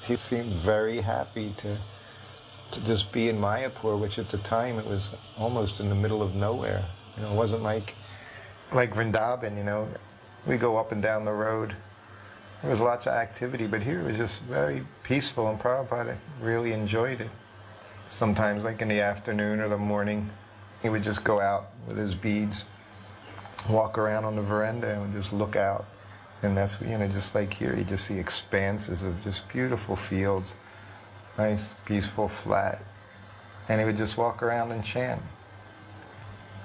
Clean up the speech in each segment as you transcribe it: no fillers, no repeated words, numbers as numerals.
He seemed very happy to just be in Mayapur, which at the time it was almost in the middle of nowhere. You know, it wasn't like Vrindavan, you know. We go up and down the road. There was lots of activity, but here it was just very peaceful, and Prabhupada really enjoyed it. Sometimes, like in the afternoon or the morning, he would just go out with his beads, walk around on the veranda and just look out. And that's, you know, just like here, you just see expanses of just beautiful fields, nice, peaceful, flat. And he would just walk around and chant.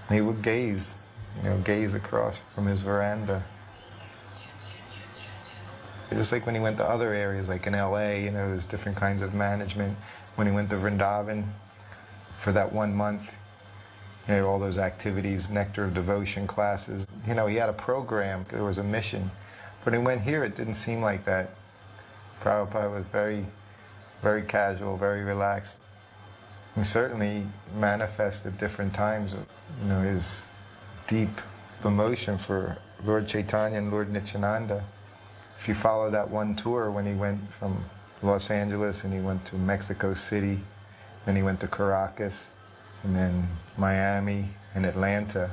He would gaze, you know, gaze across from his veranda. Just like when he went to other areas, like in LA, you know, there's different kinds of management. When he went to Vrindavan for that 1 month, you know, all those activities, Nectar of Devotion classes. You know, he had a program, there was a mission. But when he went here, it didn't seem like that. Prabhupada was very, very casual, very relaxed. He certainly manifested different times, you know, his deep emotion for Lord Chaitanya and Lord Nityananda. If you follow that one tour when he went from Los Angeles and he went to Mexico City, then he went to Caracas, and then Miami and Atlanta,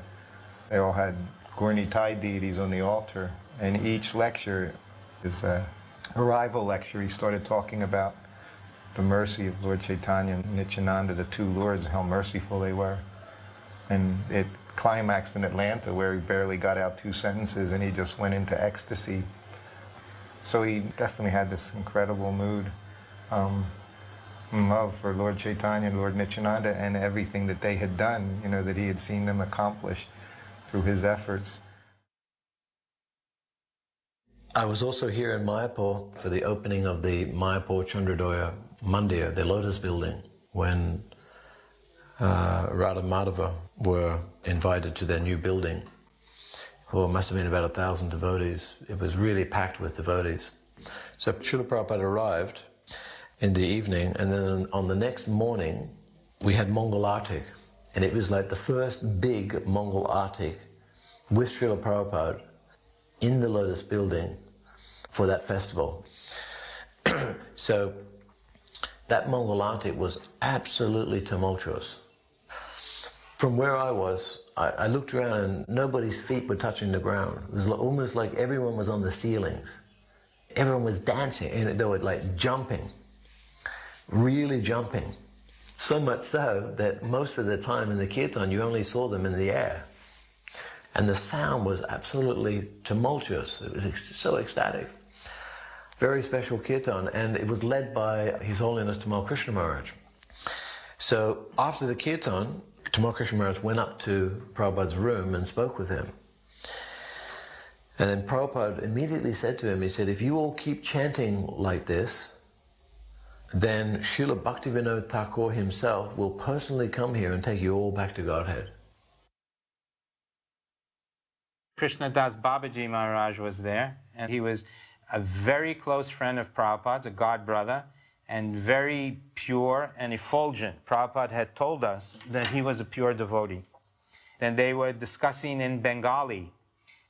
they all had Gaur-Nitai deities on the altar. And each lecture is a arrival lecture. He started talking about the mercy of Lord Chaitanya and Nityananda, the two lords, how merciful they were. And it climaxed in Atlanta where he barely got out 2 sentences and he just went into ecstasy. So he definitely had this incredible mood, love for Lord Chaitanya and Lord Nityananda and everything that they had done, you know, that he had seen them accomplish through his efforts. I was also here in Mayapur for the opening of the Mayapur Chandradoya Mandir, the Lotus building, when Radha Madhava were invited to their new building. Well, it must have been about 1,000 devotees. It was really packed with devotees. So Srila Prabhupada arrived in the evening, and then on the next morning, we had Mongol Artik. And it was like the first big Mongol Artik with Srila Prabhupada in the Lotus building for that festival. So that Mongol Artik was absolutely tumultuous. From where I was, I looked around and nobody's feet were touching the ground. It was almost like everyone was on the ceilings. Everyone was dancing, and they were like jumping, really jumping. So much so that most of the time in the kirtan, you only saw them in the air. And the sound was absolutely tumultuous. It was so ecstatic. Very special kirtan, and it was led by His Holiness Tamal Krishna Maharaj. So after the kirtan, Tamal Krishna Maharaj went up to Prabhupada's room and spoke with him. And then Prabhupada immediately said to him, he said, if you all keep chanting like this, then Srila Bhaktivedanta Thakur himself will personally come here and take you all back to Godhead. Krishnadas Babaji Maharaj was there, and he was a very close friend of Prabhupada's, a god brother, and very pure and effulgent. Prabhupada had told us that he was a pure devotee. Then they were discussing in Bengali.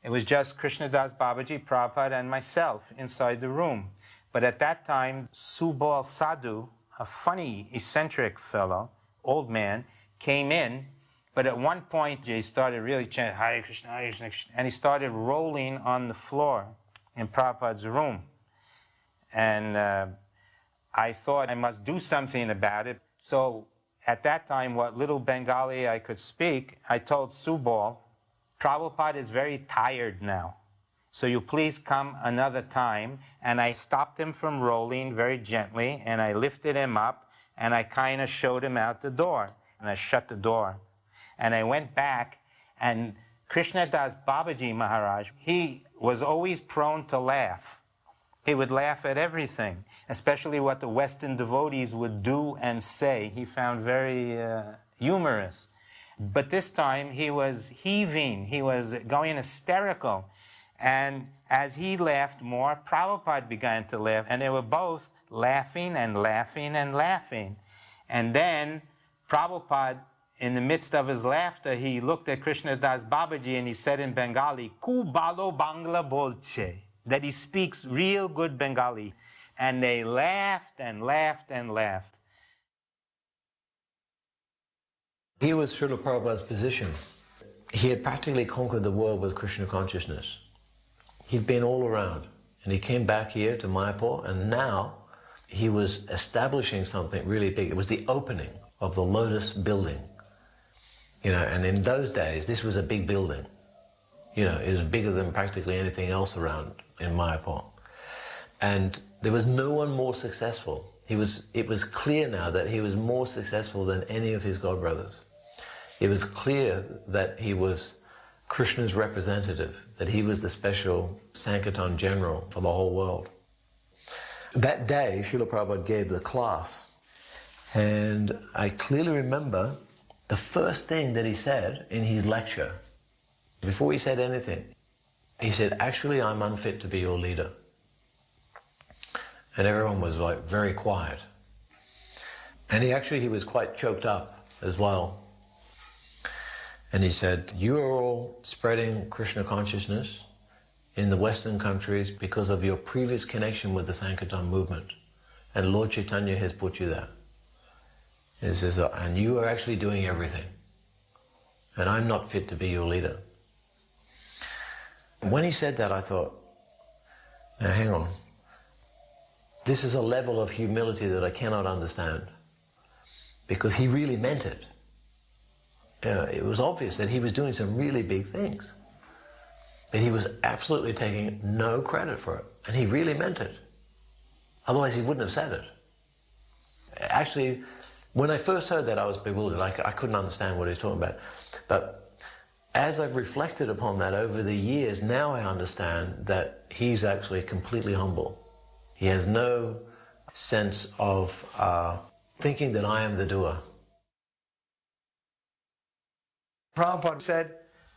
It was just Krishnadas Babaji, Prabhupada, and myself inside the room. But at that time, Subal Sadhu, a funny, eccentric fellow, old man, came in. But at one point, he started really chanting, Hare Krishna, Hare Krishna, and he started rolling on the floor in Prabhupada's room. And I thought I must do something about it. So at that time, what little Bengali I could speak, I told Subal, Prabhupada is very tired now. So you please come another time. And I stopped him from rolling very gently, and I lifted him up, and I kind of showed him out the door. And I shut the door. And I went back, and Krishnadas Babaji Maharaj, he was always prone to laugh. He would laugh at everything, especially what the Western devotees would do and say. He found very humorous. But this time he was heaving, he was going hysterical. And as he laughed more, Prabhupada began to laugh, and they were both laughing and laughing and laughing. And then Prabhupada, in the midst of his laughter, he looked at Krishnadas Babaji and he said in Bengali, Ku balo Bangla bolche, that he speaks real good Bengali. And they laughed and laughed and laughed. He was Srila Prabhupada's position. He had practically conquered the world with Krishna consciousness. He'd been all around, and he came back here to Mayapur, and now he was establishing something really big. It was the opening of the Lotus building. And in those days, this was a big building. It was bigger than practically anything else around in Mayapur. And there was no one more successful. It was clear now that he was more successful than any of his godbrothers. It was clear that he was Krishna's representative, that he was the special Sankirtan general for the whole world. That day, Srila Prabhupada gave the class, and I clearly remember the first thing that he said in his lecture, before he said anything, he said, "Actually, I'm unfit to be your leader." And everyone was like very quiet. And he was quite choked up as well. And he said, "You are all spreading Krishna consciousness in the Western countries because of your previous connection with the Sankirtan movement. And Lord Chaitanya has put you there. He says, and you are actually doing everything. And I'm not fit to be your leader." When he said that, I thought, now hang on. This is a level of humility that I cannot understand. Because he really meant it. It was obvious that he was doing some really big things. But he was absolutely taking no credit for it. And he really meant it. Otherwise he wouldn't have said it. Actually, when I first heard that, I was bewildered. I couldn't understand what he was talking about. But as I've reflected upon that over the years, now I understand that he's actually completely humble. He has no sense of thinking that I am the doer. Prabhupada said,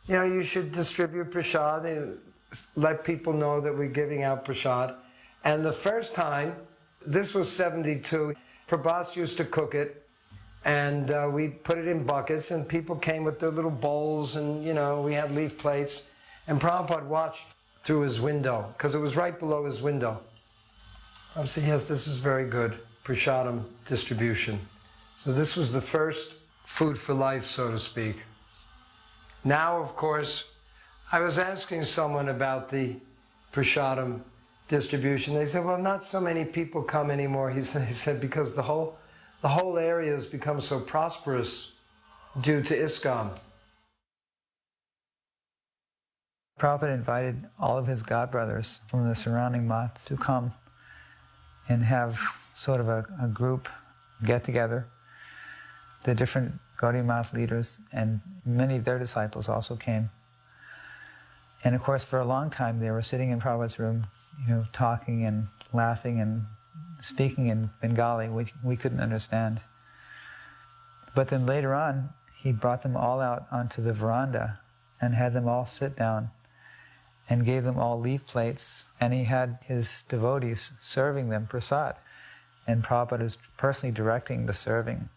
you should distribute prasad, let people know that we're giving out prasad. And the first time, this was 72, Prabhupada used to cook it, and we put it in buckets, and people came with their little bowls, and we had leaf plates. And Prabhupada watched through his window, because it was right below his window. I said, yes, this is very good, prasadam distribution. So this was the first food for life, so to speak. Now, of course, I was asking someone about the prasadam distribution. They said, well, not so many people come anymore. He said because the whole area has become so prosperous due to ISKCON. Prabhupada invited all of his godbrothers from the surrounding maths to come and have sort of a group get together. The different Gaudiya Math leaders and many of their disciples also came. And of course, for a long time, they were sitting in Prabhupada's room, talking and laughing and speaking in Bengali, which we couldn't understand. But then later on, he brought them all out onto the veranda and had them all sit down and gave them all leaf plates, and he had his devotees serving them prasad. And Prabhupada was personally directing the serving.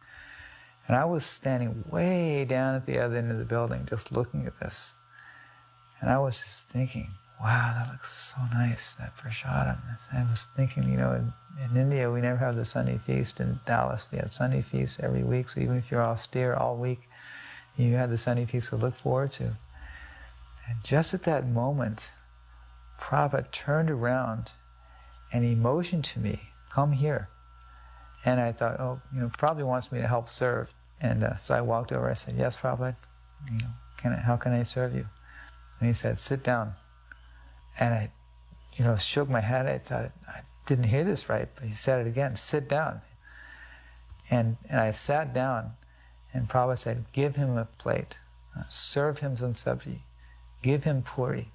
And I was standing way down at the other end of the building just looking at this. And I was just thinking, wow, that looks so nice, that prasadam. I was thinking, in India we never have the Sunday feast. In Dallas we had Sunday feasts every week, so even if you're austere all week, you had the Sunday feast to look forward to. And just at that moment, Prabhupada turned around and he motioned to me, come here. And I thought, probably wants me to help serve. And so I walked over, I said, yes, Prabhupada, how can I serve you? And he said, sit down. And I, shook my head. I thought, I didn't hear this right, but he said it again, sit down. And I sat down, and Prabhupada said, give him a plate, serve him some sabji, give him puri,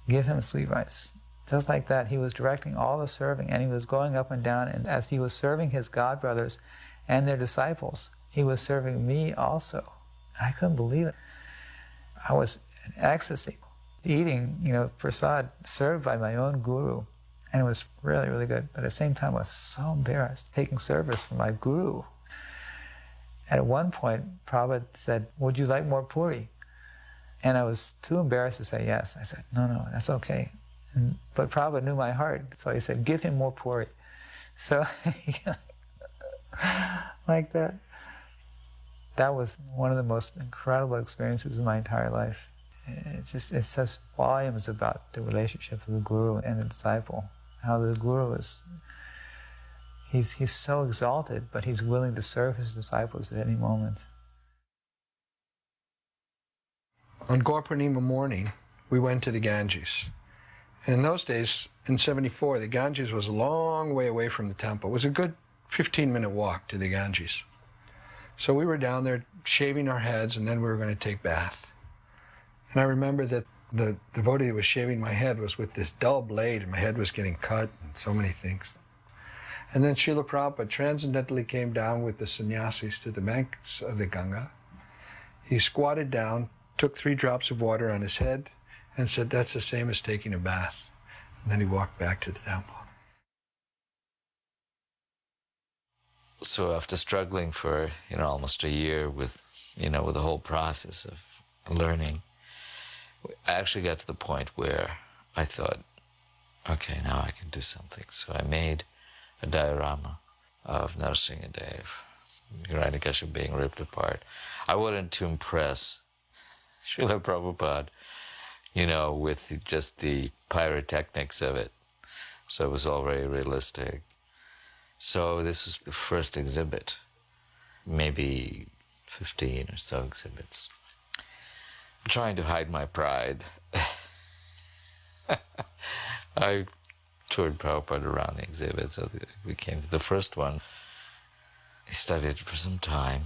give him sweet rice. Just like that, he was directing all the serving, and he was going up and down, and as he was serving his godbrothers and their disciples, he was serving me also. I couldn't believe it. I was in ecstasy, eating, prasad served by my own guru, and it was really, really good. But at the same time, I was so embarrassed taking service from my guru. And at one point, Prabhupada said, would you like more puri? And I was too embarrassed to say yes. I said, no, that's okay. But Prabhupada knew my heart, so he said, give him more puri. So, like that. That was one of the most incredible experiences of my entire life. It says volumes about the relationship of the Guru and the disciple. How the Guru is, he's so exalted, but he's willing to serve his disciples at any moment. On Gaur Purnima morning, we went to the Ganges. And in those days, in '74, the Ganges was a long way away from the temple. It was a good 15-minute walk to the Ganges. So we were down there shaving our heads, and then we were going to take bath. And I remember that the devotee who was shaving my head was with this dull blade, and my head was getting cut, and so many things. And then Srila Prabhupada transcendentally came down with the sannyasis to the banks of the Ganga. He squatted down, took 3 drops of water on his head, and said, "That's the same as taking a bath." And then he walked back to the temple. So after struggling for, almost a year with the whole process of learning, I actually got to the point where I thought, okay, now I can do something. So I made a diorama of Narasimhadev, Hiranyakashipu being ripped apart. I wanted to impress Srila Prabhupada, with just the pyrotechnics of it. So it was all very realistic. So this was the first exhibit, maybe 15 or so exhibits. I'm trying to hide my pride. I toured Prabhupada around the exhibit, so we came to the first one. He studied it for some time.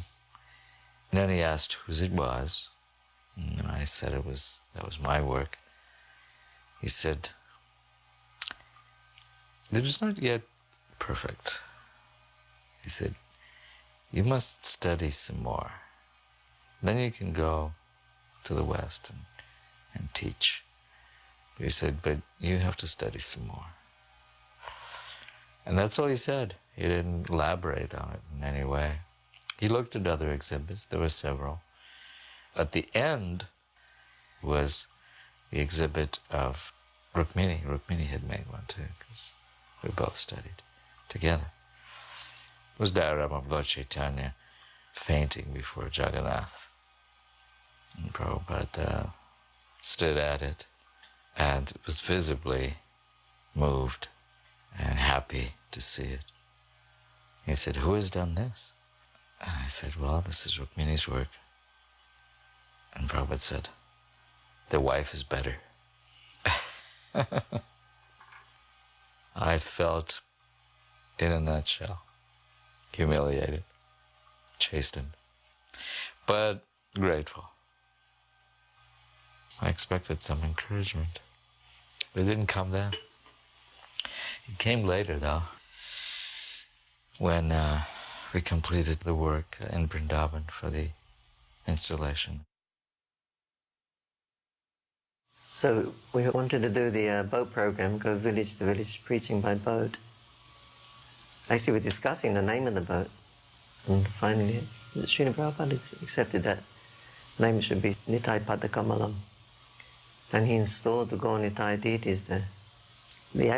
And then he asked whose it was. And I said that was my work. He said, "It is not yet perfect." He said, "You must study some more. Then you can go to the West and teach." But he said, "But you have to study some more." And that's all he said. He didn't elaborate on it in any way. He looked at other exhibits. There were several. At the end was the exhibit of Rukmini. Rukmini had made one too, because we both studied together. It was a diorama of Lord Chaitanya fainting before Jagannath. And Prabhupada stood at it and was visibly moved and happy to see it. He said, "Who has done this?" And I said, "Well, this is Rukmini's work." And Prabhupada said, "The wife is better." I felt, in a nutshell, humiliated, chastened, but grateful. I expected some encouragement, but it didn't come then. It came later, though, when we completed the work in Vrindavan for the installation. So we wanted to do the boat program, go village to village preaching by boat. Actually, we're discussing the name of the boat, and finally Srila Prabhupada accepted that name should be Nitai Padakamalam. And he installed the Gaur Nitai deities there. The